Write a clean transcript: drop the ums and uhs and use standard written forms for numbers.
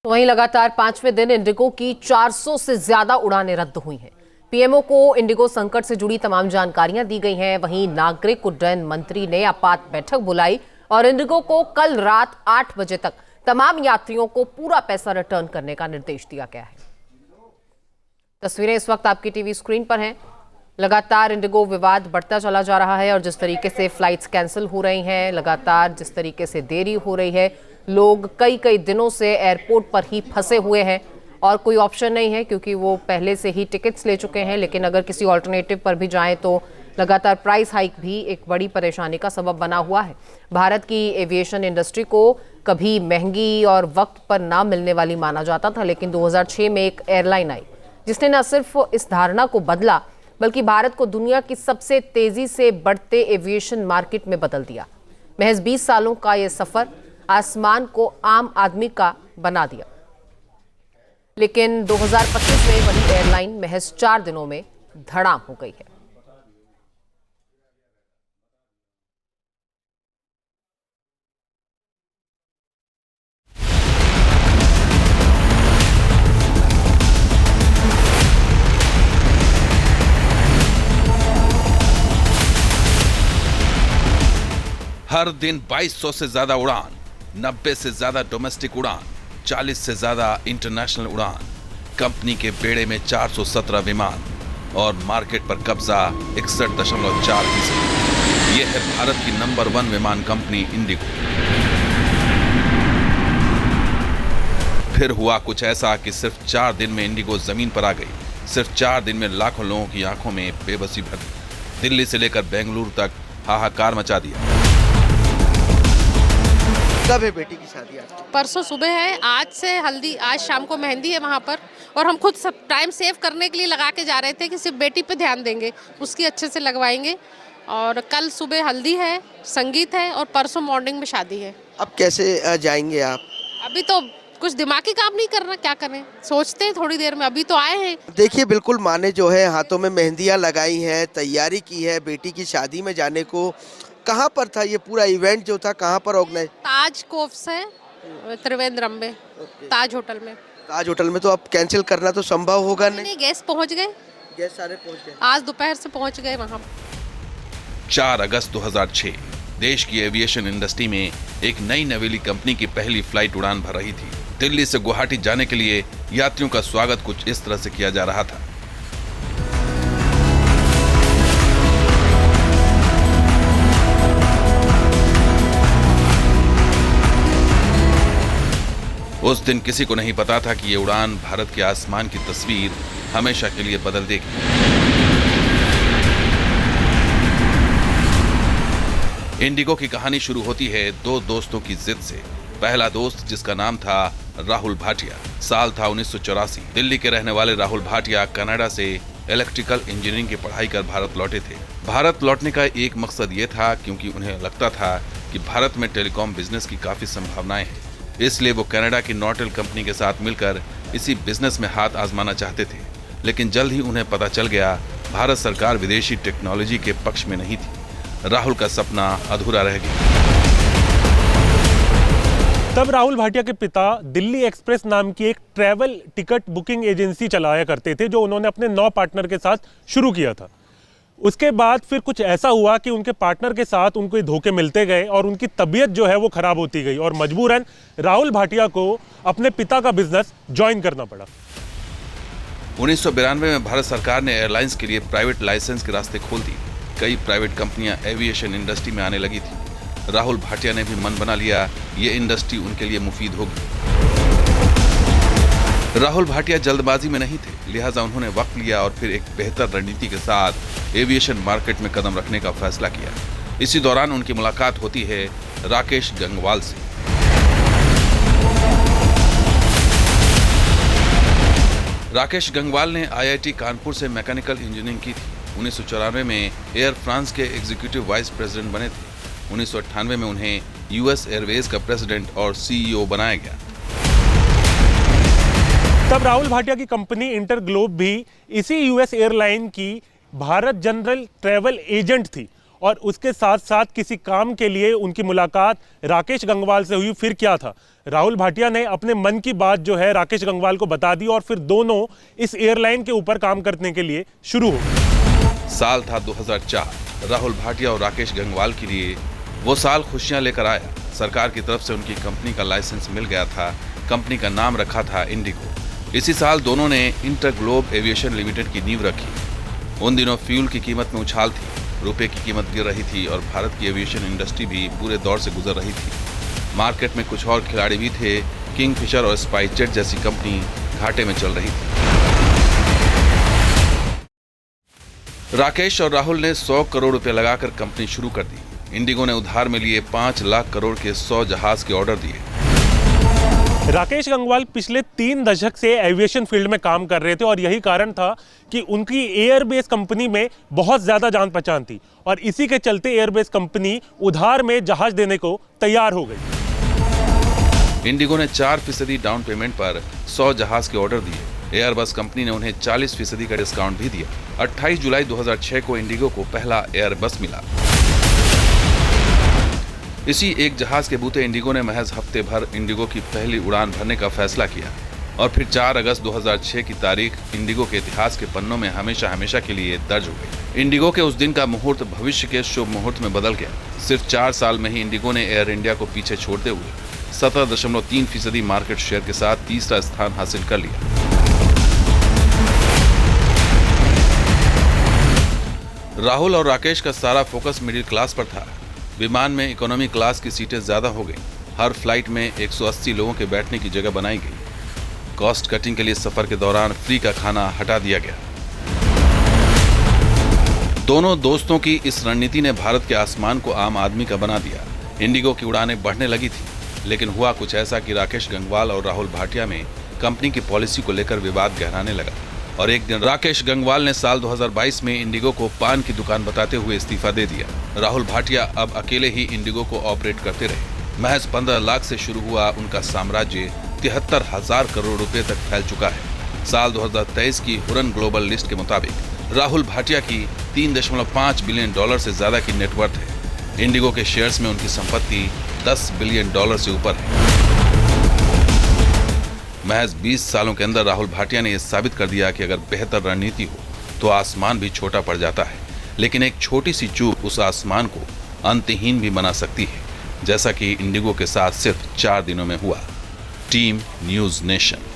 तो वहीं लगातार पांचवें दिन इंडिगो की 400 से ज्यादा उड़ानें रद्द हुई हैं। पीएमओ को इंडिगो संकट से जुड़ी तमाम जानकारियां दी गई हैं। वहीं नागरिक उड्डयन मंत्री ने आपात बैठक बुलाई और इंडिगो को कल रात 8 बजे तक तमाम यात्रियों को पूरा पैसा रिटर्न करने का निर्देश दिया गया है। तस्वीरें इस वक्त आपकी टीवी स्क्रीन पर हैं। लगातार इंडिगो विवाद बढ़ता चला जा रहा है और जिस तरीके से फ्लाइट्स कैंसिल हो रही हैं, लगातार जिस तरीके से देरी हो रही है, लोग कई कई दिनों से एयरपोर्ट पर ही फंसे हुए हैं और कोई ऑप्शन नहीं है क्योंकि वो पहले से ही टिकट्स ले चुके हैं। लेकिन अगर किसी ऑल्टरनेटिव पर भी जाएं तो लगातार प्राइस हाइक भी एक बड़ी परेशानी का सबब बना हुआ है। भारत की एविएशन इंडस्ट्री को कभी महंगी और वक्त पर ना मिलने वाली माना जाता था, लेकिन 2006 में एक एयरलाइन आई जिसने न सिर्फ इस धारणा को बदला बल्कि भारत को दुनिया की सबसे तेजी से बढ़ते एविएशन मार्केट में बदल दिया। महज 20 सालों का यह सफर आसमान को आम आदमी का बना दिया। लेकिन 2025 में वही एयरलाइन महज 4 दिनों में धड़ाम हो गई है। हर दिन 2200 से ज्यादा उड़ान, 90 से ज्यादा डोमेस्टिक उड़ान, 40 से ज्यादा इंटरनेशनल उड़ान, कंपनी के बेड़े में 417 विमान और मार्केट पर कब्जा 61.4%। यह है भारत की नंबर 1 विमान कंपनी इंडिगो। फिर हुआ कुछ ऐसा कि सिर्फ 4 दिन में इंडिगो जमीन पर आ गई। सिर्फ 4 दिन में लाखों लोगों की आंखों में बेबसी भर दी। दिल्ली से लेकर बेंगलुरु तक हाहाकार मचा दिया। कब है बेटी की शादी आपकी? परसों सुबह है। आज से हल्दी, आज शाम को मेहंदी है वहाँ पर। और हम खुद सब टाइम सेव करने के लिए लगा के जा रहे थे कि सिर्फ बेटी पे ध्यान देंगे, उसकी अच्छे से लगवाएंगे। और कल सुबह हल्दी है, संगीत है और परसों मॉर्निंग में शादी है। अब कैसे जाएंगे आप? अभी तो कुछ दिमागी काम नहीं करना, क्या करें, सोचते हैं थोड़ी देर में। अभी तो आए हैं। देखिए, बिल्कुल माँ ने जो है हाथों में मेहंदियाँ लगाई हैं, तैयारी की है बेटी की शादी में जाने को। कहाँ पर था ये पूरा इवेंट जो था, कहाँ पर ऑर्गेनाइज? ताज कोफ्स है त्रिवेंद्रम में, ताज होटल में। ताज होटल में। तो अब कैंसिल करना तो संभव होगा नहीं? गेस्ट पहुँच गए, गेस्ट सारे पहुँच गए, आज दोपहर से पहुँच गए वहाँ। 4 अगस्त 2006 देश की एविएशन इंडस्ट्री में एक नई नवेली कंपनी की पहली फ्लाइट उड़ान भर रही थी। दिल्ली से गुवाहाटी जाने के लिए यात्रियों का स्वागत कुछ इस तरह से किया जा रहा था। उस दिन किसी को नहीं पता था कि ये उड़ान भारत के आसमान की तस्वीर हमेशा के लिए बदल देगी। इंडिगो की कहानी शुरू होती है 2 दोस्तों की जिद से। पहला दोस्त, जिसका नाम था राहुल भाटिया, साल था 1984। दिल्ली के रहने वाले राहुल भाटिया कनाडा से इलेक्ट्रिकल इंजीनियरिंग की पढ़ाई कर भारत लौटे थे। भारत लौटने का एक मकसद ये था क्योंकि उन्हें लगता था कि भारत में टेलीकॉम बिजनेस की काफी संभावनाएं हैं। इसलिए वो कनाडा की नॉटेल कंपनी के साथ मिलकर इसी बिजनेस में हाथ आजमाना चाहते थे। लेकिन जल्द ही उन्हें पता चल गया, भारत सरकार विदेशी टेक्नोलॉजी के पक्ष में नहीं थी। राहुल का सपना अधूरा रह गया। तब राहुल भाटिया के पिता दिल्ली एक्सप्रेस नाम की एक ट्रैवल टिकट बुकिंग एजेंसी चलाया करते थे, जो उन्होंने अपने 9 पार्टनर के साथ शुरू किया था। उसके बाद फिर कुछ ऐसा हुआ कि उनके पार्टनर के साथ उनको धोखे मिलते गए और उनकी तबीयत जो है वो खराब होती गई और मजबूरन राहुल भाटिया को अपने पिता का बिजनेस ज्वाइन करना पड़ा। 1992 में भारत सरकार ने एयरलाइंस के लिए प्राइवेट लाइसेंस के रास्ते खोल दी। कई प्राइवेट कंपनियां एविएशन इंडस्ट्री में आने लगी थी। राहुल भाटिया ने भी मन बना लिया, ये इंडस्ट्री उनके लिए मुफीद होगी। राहुल भाटिया जल्दबाजी में नहीं थे, लिहाजा उन्होंने वक्त लिया और फिर एक बेहतर रणनीति के साथ एविएशन मार्केट में कदम रखने का फैसला किया। इसी दौरान उनकी मुलाकात होती है राकेश गंगवाल से। राकेश गंगवाल ने आईआईटी कानपुर से मैकेनिकल इंजीनियरिंग की थी। 1994 में एयर फ्रांस के एग्जीक्यूटिव वाइस प्रेसिडेंट बने थे। 1998 में उन्हें यूएस एयरवेज का प्रेसिडेंट और सीईओ बनाया गया। तब राहुल भाटिया की कंपनी इंटरग्लोब भी इसी यूएस एयरलाइन की भारत जनरल ट्रैवल एजेंट थी और उसके साथ साथ किसी काम के लिए उनकी मुलाकात राकेश गंगवाल से हुई। फिर क्या था, राहुल भाटिया ने अपने मन की बात जो है राकेश गंगवाल को बता दी और फिर दोनों इस एयरलाइन के ऊपर काम करने के लिए शुरू हो गए। साल था 2004। राहुल भाटिया और राकेश गंगवाल के लिए वो साल खुशियां लेकर आया। सरकार की तरफ से उनकी कंपनी का लाइसेंस मिल गया था। कंपनी का नाम रखा था इंडिगो। इसी साल दोनों ने इंटरग्लोब एविएशन लिमिटेड की नींव रखी। उन दिनों फ्यूल की कीमत में उछाल थी, रुपए की कीमत गिर रही थी और भारत की एविएशन इंडस्ट्री भी बुरे दौर से गुजर रही थी। मार्केट में कुछ और खिलाड़ी भी थे। किंगफिशर और स्पाइसजेट जैसी कंपनी घाटे में चल रही थी। राकेश और राहुल ने 100 करोड़ रुपए लगाकर कंपनी शुरू कर दी। इंडिगो ने उधार में लिए 5 लाख करोड़ के 100 जहाज के ऑर्डर दिए। राकेश गंगवाल पिछले 3 दशक से एविएशन फील्ड में काम कर रहे थे और यही कारण था कि उनकी एयरबेस कंपनी में बहुत ज़्यादा जान पहचान थी और इसी के चलते एयरबेस कंपनी उधार में जहाज देने को तैयार हो गई। इंडिगो ने 4% डाउन पेमेंट पर 100 जहाज के ऑर्डर दिए। एयरबस कंपनी ने उन्हें 40% का डिस्काउंट भी दिया। 28 जुलाई 2006 को इंडिगो को पहला एयरबस मिला। इसी एक जहाज के बूते इंडिगो ने महज हफ्ते भर इंडिगो की पहली उड़ान भरने का फैसला किया और फिर 4 अगस्त 2006 की तारीख इंडिगो के इतिहास के पन्नों में हमेशा हमेशा के लिए दर्ज हो गई। इंडिगो के उस दिन का मुहूर्त भविष्य के शुभ मुहूर्त में बदल गया। सिर्फ 4 साल में ही इंडिगो ने एयर इंडिया को पीछे छोड़ते हुए 17.3% मार्केट शेयर के साथ तीसरा स्थान हासिल कर लिया। राहुल और राकेश का सारा फोकस मिडिल क्लास पर था। विमान में इकोनॉमी क्लास की सीटें ज्यादा हो गई। हर फ्लाइट में 180 लोगों के बैठने की जगह बनाई गई। कॉस्ट कटिंग के लिए सफर के दौरान फ्री का खाना हटा दिया गया। दोनों दोस्तों की इस रणनीति ने भारत के आसमान को आम आदमी का बना दिया। इंडिगो की उड़ानें बढ़ने लगी थी, लेकिन हुआ कुछ ऐसा कि राकेश गंगवाल और राहुल भाटिया में कंपनी की पॉलिसी को लेकर विवाद गहराने लगा और एक दिन राकेश गंगवाल ने साल 2022 में इंडिगो को पान की दुकान बताते हुए इस्तीफा दे दिया। राहुल भाटिया अब अकेले ही इंडिगो को ऑपरेट करते रहे। महज 15 लाख से शुरू हुआ उनका साम्राज्य 73,000 करोड़ रुपए तक फैल चुका है। साल 2023 की हुरन ग्लोबल लिस्ट के मुताबिक राहुल भाटिया की $3.5 बिलियन से ज्यादा की नेटवर्थ है। इंडिगो के शेयर्स में उनकी संपत्ति $10 बिलियन से ऊपर है। महज 20 सालों के अंदर राहुल भाटिया ने यह साबित कर दिया कि अगर बेहतर रणनीति हो तो आसमान भी छोटा पड़ जाता है, लेकिन एक छोटी सी चूक उस आसमान को अंतहीन भी बना सकती है, जैसा कि इंडिगो के साथ सिर्फ 4 दिनों में हुआ। Team news nation.